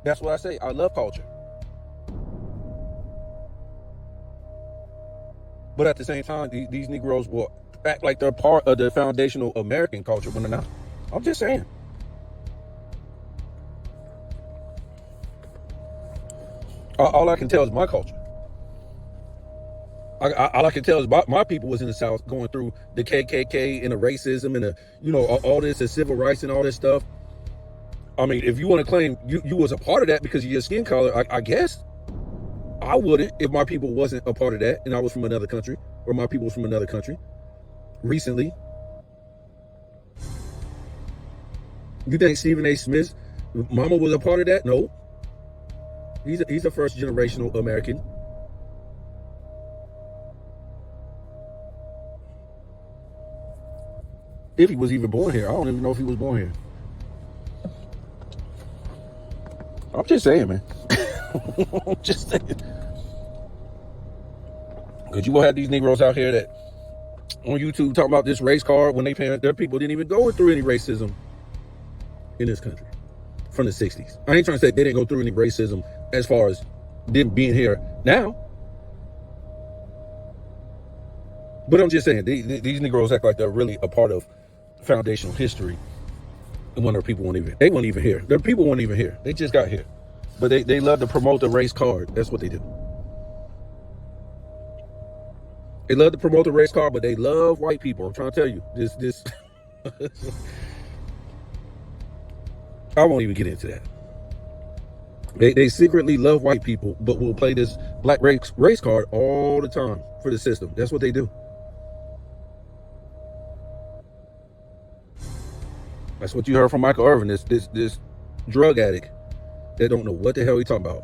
That's what I say. I love culture. But at the same time, these Negroes will act like they're part of the foundational American culture when they're not. I'm just saying. All I can tell is my culture. All I can tell is my people was in the South going through the KKK and the racism and the, all this, the civil rights and all this stuff. I mean, if you want to claim you was a part of that because of your skin color, I guess I wouldn't if my people wasn't a part of that and I was from another country or my people was from another country recently. You think Stephen A. Smith's mama was a part of that? No. He's a first generational American. If he was even born here. I don't even know if he was born here. I'm just saying, man. I'm just saying. Because you will have these Negroes out here that on YouTube talking about this race card when their people didn't even go through any racism in this country from the 60s. I ain't trying to say they didn't go through any racism as far as them being here now. But I'm just saying, these Negroes act like they're really a part of foundational history. And when their people weren't even here. Their people weren't even here. They just got here. But they love to promote the race card. That's what they do. They love to promote the race card, but they love white people. I'm trying to tell you. This I won't even get into that. They secretly love white people, but will play this black race card all the time for the system. That's what they do. That's what you heard from Michael Irvin, this drug addict that don't know what the hell he talking about.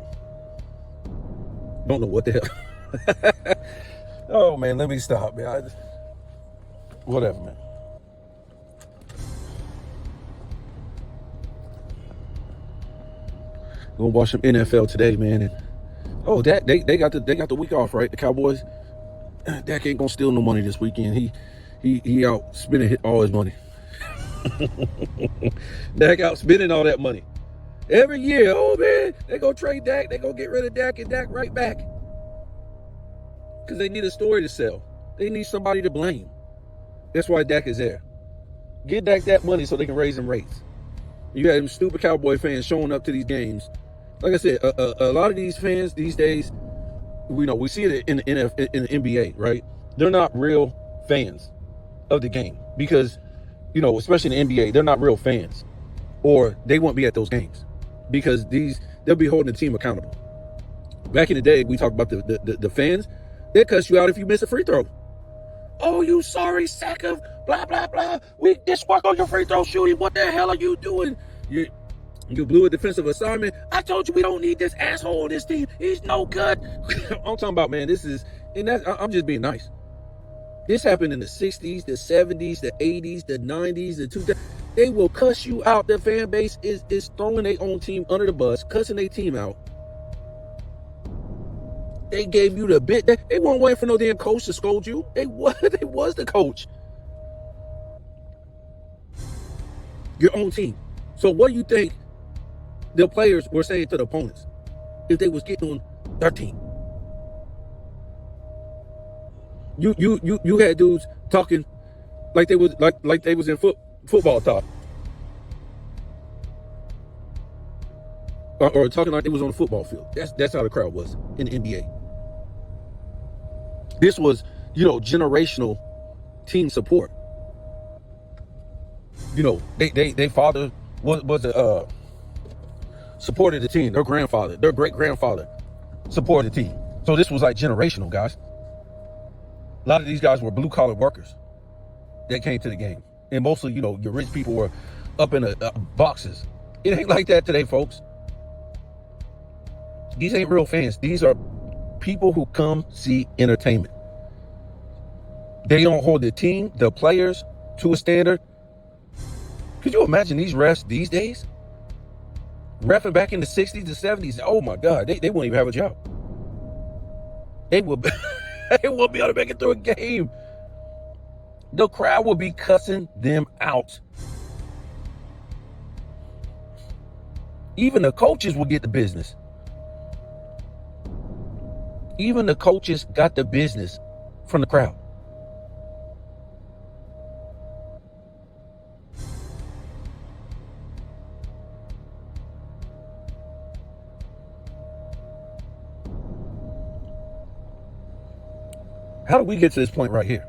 Don't know what the hell. Oh man, let me stop, man. Whatever, man. Gonna watch some NFL today, man. And they got the week off, right? The Cowboys. Dak ain't gonna steal no money this weekend. He out spending all his money. Dak out spending all that money. Every year, oh man, they go trade Dak, they go get rid of Dak and Dak right back. Because they need a story to sell. They need somebody to blame. That's why Dak is there. Get Dak that money so they can raise them rates. You got them stupid Cowboy fans showing up to these games. Like I said, a lot of these fans these days, we see it in the NBA, right? They're not real fans of the game because, especially in the NBA, they're not real fans, or they won't be at those games because they'll be holding the team accountable. Back in the day, we talked about the fans. They cuss you out if you miss a free throw. Oh, you sorry sack of blah blah blah. We just work on your free throw shooting. What the hell are you doing? You blew a defensive assignment. I told you we don't need this asshole on this team. He's no good. I'm talking about, man, I'm just being nice. This happened in the 60s, the 70s, the 80s, the 90s, the 2000s. They will cuss you out. The fan base is throwing their own team under the bus, cussing their team out. They gave you the bit. They weren't waiting for no damn coach to scold you. They was the coach. Your own team. So what do you think the players were saying to the opponents if they was getting on their team? You had dudes talking like they was like they was in football talk, or talking like they was on the football field. That's how the crowd was in the NBA. This was generational team support. They father was supported the team. Their grandfather, their great grandfather supported the team. So this was like generational, guys. A lot of these guys were blue collar workers that came to the game, and mostly your rich people were up in the boxes. It ain't like that today, folks. These ain't real fans. These are people who come see entertainment. They don't hold the team, the players, to a standard. Could you imagine these refs these days? Reffing back in the 60s to 70s. Oh my God, they wouldn't even have a job. They will they won't be able to make it through a game. The crowd will be cussing them out. Even the coaches will get the business. Even the coaches got the business from the crowd. How did we get to this point right here?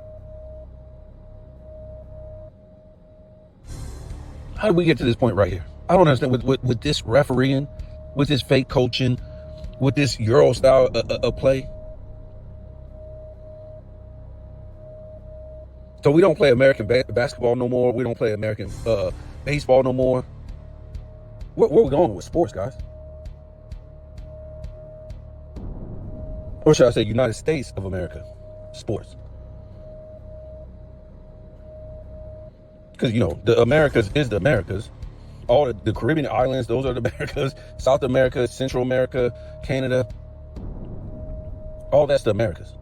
How did we get to this point right here? I don't understand with this refereeing, with this fake coaching, with this Euro style play. So we don't play American basketball no more. We don't play American baseball no more. Where are we going with sports, guys? Or should I say United States of America sports? Because, you know, the Americas is the Americas. All the Caribbean islands, those are the Americas. South America, Central America, Canada. All that's the Americas.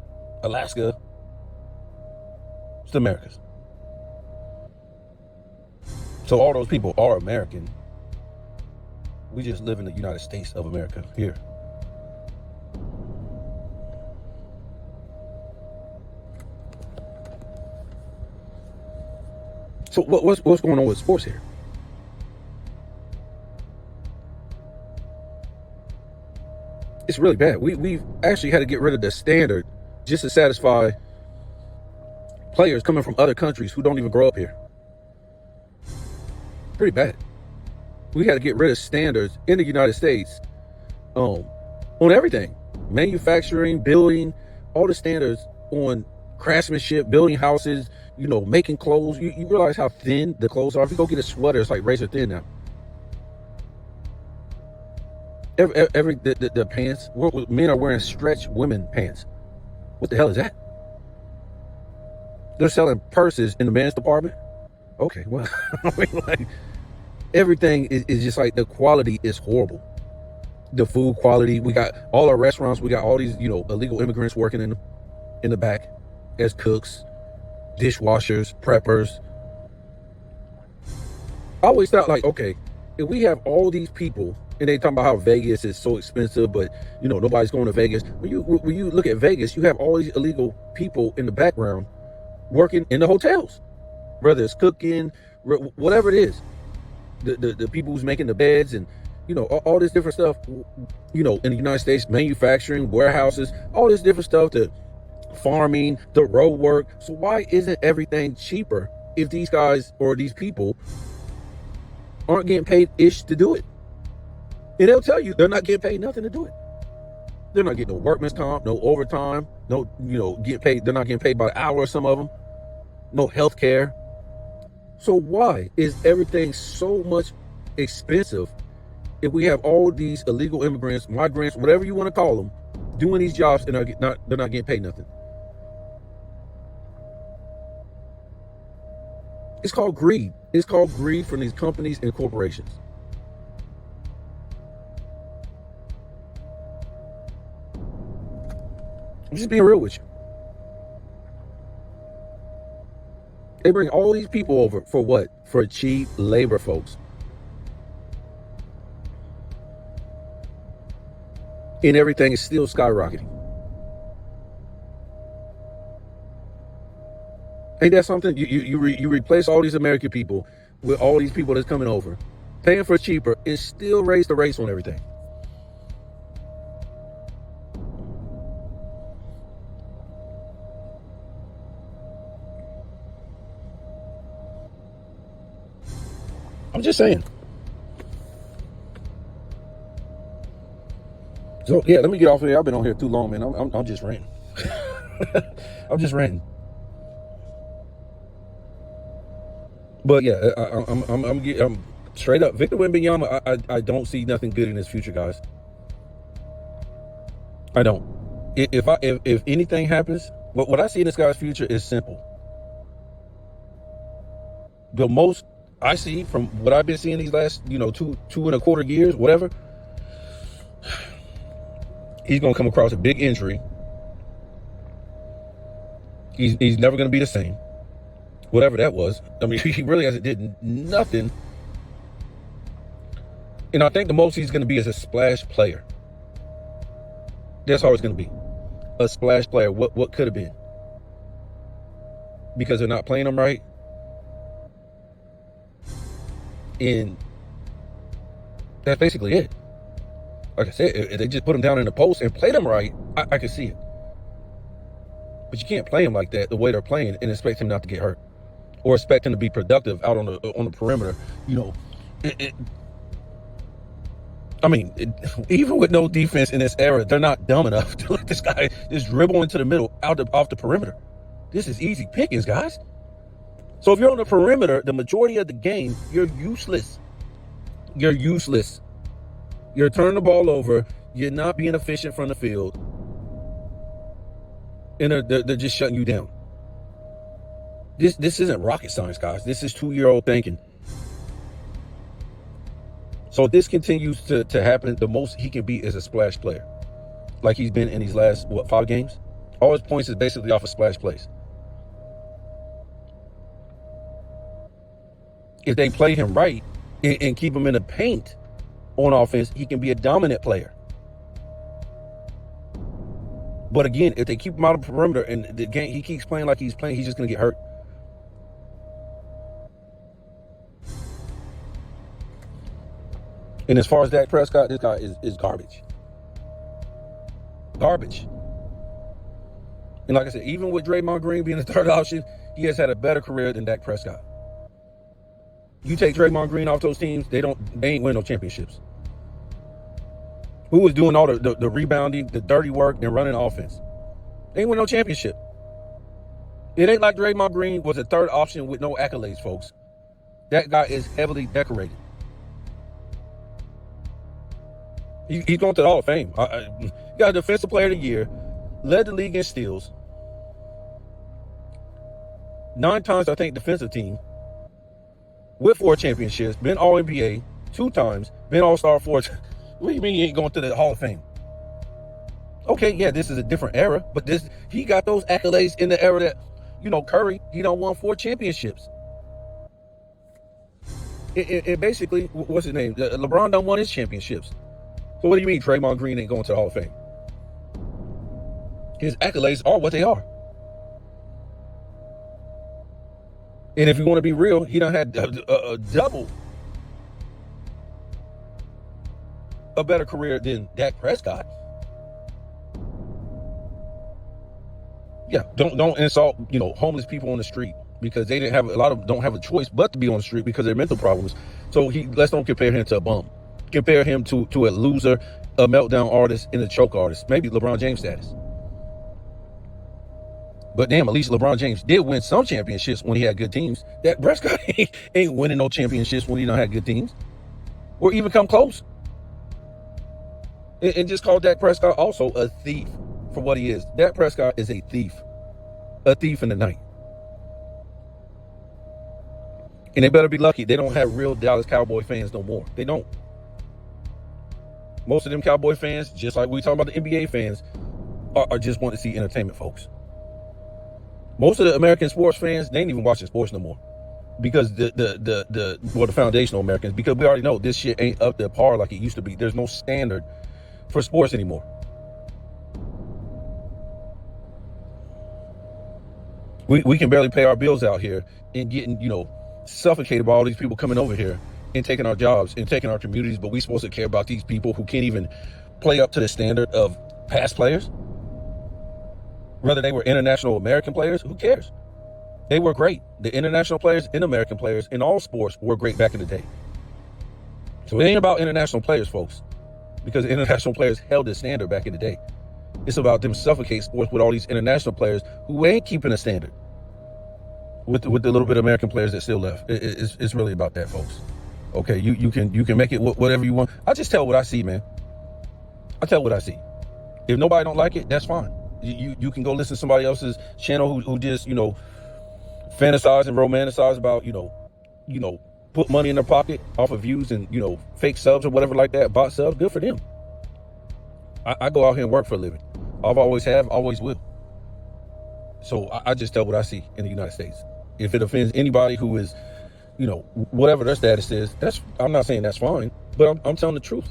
Alaska. It's the Americas. So all those people are American. We just live in the United States of America here. So what's going on with sports here? It's really bad. We've actually had to get rid of the standard just to satisfy players coming from other countries who don't even grow up here. Pretty bad. We had to get rid of standards in the United States on everything. Manufacturing, building, all the standards on craftsmanship, building houses, you know, making clothes. You realize how thin the clothes are. If you go get a sweater, it's like razor thin now. The pants, men are wearing stretch women pants. What the hell is that? They're selling purses in the men's department. Okay, well, I mean, like, everything is just like, the quality is horrible. The food quality, we got all our restaurants, we got all these, you know, illegal immigrants working in the back as cooks, dishwashers, preppers. I always thought, like, okay, if we have all these people, and they talking about how Vegas is so expensive, but, you know, nobody's going to Vegas. When you look at Vegas, you have all these illegal people in the background working in the hotels, whether it's cooking, whatever it is. The people who's making the beds and, you know, all this different stuff, you know, in the United States, manufacturing, warehouses, all this different stuff, the farming, the road work. So why isn't everything cheaper if these guys or these people aren't getting paid ish to do it? And they'll tell you they're not getting paid nothing to do it. They're not getting no workman's comp, no overtime, no, you know, getting paid. They're not getting paid by the hour, some of them. No health care. So why is everything so much expensive if we have all these illegal immigrants, migrants, whatever you want to call them, doing these jobs and they're not getting paid nothing? It's called greed. It's called greed from these companies and corporations. I'm just being real with you. They bring all these people over for what? For cheap labor, folks. And everything is still skyrocketing. Ain't that something? You replace all these American people with all these people that's coming over, paying for cheaper, and still raise the rates on everything. I'm just saying. So yeah, let me get off of here. I've been on here too long, man. I'm just ranting. I'm just ranting. But yeah, I'm straight up. Victor Wembanyama, I don't see nothing good in his future, guys. I don't. If anything happens, What I see in this guy's future is simple. The most I see from what I've been seeing these last, two and a quarter years, whatever, he's going to come across a big injury. He's never going to be the same. Whatever that was. I mean, he really hasn't did nothing. And I think the most he's going to be is a splash player. That's all it's going to be. A splash player. What could have been? Because they're not playing him right. And that's basically it. Like I said, if they just put him down in the post and played him right, I can see it. But you can't play him like that, the way they're playing, and expect him not to get hurt. Or expect him to be productive out on the perimeter. Even with no defense in this era, they're not dumb enough to let this guy just dribble into the middle off the perimeter. This is easy pickings, guys. So if you're on the perimeter, the majority of the game, you're useless. You're useless. You're turning the ball over. You're not being efficient from the field. And they're just shutting you down. This isn't rocket science, guys. This is 2-year-old thinking. So if this continues to happen, the most he can be is a splash player. Like he's been in these last, 5 games? All his points is basically off of splash plays. If they play him right and keep him in the paint on offense, he can be a dominant player. But again, if they keep him out of the perimeter and the game he keeps playing like he's playing, he's just going to get hurt. And as far as Dak Prescott, this guy is garbage. Garbage. And like I said, even with Draymond Green being the third option, he has had a better career than Dak Prescott. You take Draymond Green off those teams, they ain't win no championships. Who was doing all the rebounding, the dirty work, and running the offense? They ain't win no championship. It ain't like Draymond Green was a third option with no accolades, folks. That guy is heavily decorated. He's going to the Hall of Fame. He got a Defensive Player of the Year, led the league in steals, 9 times, I think, defensive team, with 4 championships, been All-NBA 2 times, been All-Star 4 times. What do you mean he ain't going to the Hall of Fame? Okay, yeah, this is a different era, but he got those accolades in the era that, Curry, he done won 4 championships. It basically, what's his name? LeBron done won his championships. So what do you mean Draymond Green ain't going to the Hall of Fame? His accolades are what they are. And if you want to be real, he done had a double a better career than Dak Prescott. Yeah, don't insult, homeless people on the street, because they didn't have a lot of them don't have a choice but to be on the street because of their mental problems. So let's don't compare him to a bum. Compare him to a loser, a meltdown artist, and a choke artist. Maybe LeBron James status. But damn, at least LeBron James did win some championships when he had good teams. Dak Prescott ain't winning no championships when he don't have good teams, or even come close. And just call Dak Prescott also a thief for what he is. Dak Prescott is a thief in the night. And they better be lucky they don't have real Dallas Cowboy fans no more. They don't. Most of them Cowboy fans, just like we talking about the NBA fans, are just want to see entertainment, folks. Most of the American sports fans, they ain't even watching sports no more, because the foundational Americans, because we already know this shit ain't up to par like it used to be. There's no standard for sports anymore. We can barely pay our bills out here and getting, suffocated by all these people coming over here and taking our jobs and taking our communities, but we supposed to care about these people who can't even play up to the standard of past players? Whether they were international American players, who cares? They were great. The international players and American players in all sports were great back in the day. So it ain't about international players, folks, because international players held the standard back in the day. It's about them suffocating sports with all these international players who ain't keeping a standard with the little bit of American players that still left. It's really about that, folks. Okay, you can make it whatever you want. I just tell what I see, man. I tell what I see. If nobody don't like it, that's fine. You can go listen to somebody else's channel who just, fantasize and romanticize about, put money in their pocket off of views and, fake subs or whatever like that, bot subs. Good for them. I go out here and work for a living. I've always have, always will. So I just tell what I see in the United States. If it offends anybody who is, whatever their status is, I'm not saying that's fine, but I'm telling the truth.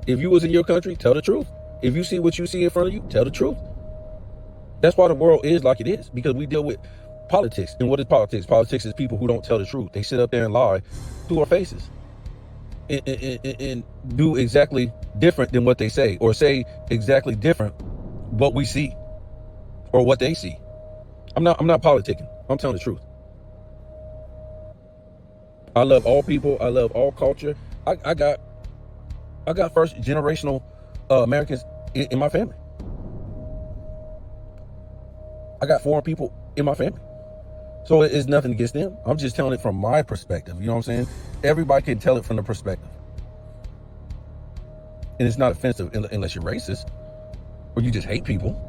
If you was in your country, tell the truth. If you see what you see in front of you, tell the truth. That's why the world is like it is, because we deal with politics. And what is politics? Politics is people who don't tell the truth. They sit up there and lie to our faces and do exactly different than what they say, or say exactly different what we see or what they see. I'm not politicking. I'm telling the truth. I love all people. I love all culture. I got first generational Americans in my family. I got foreign people in my family. So it's nothing against them. I'm just telling it from my perspective. You know what I'm saying? Everybody can tell it from the perspective. And it's not offensive unless you're racist or you just hate people.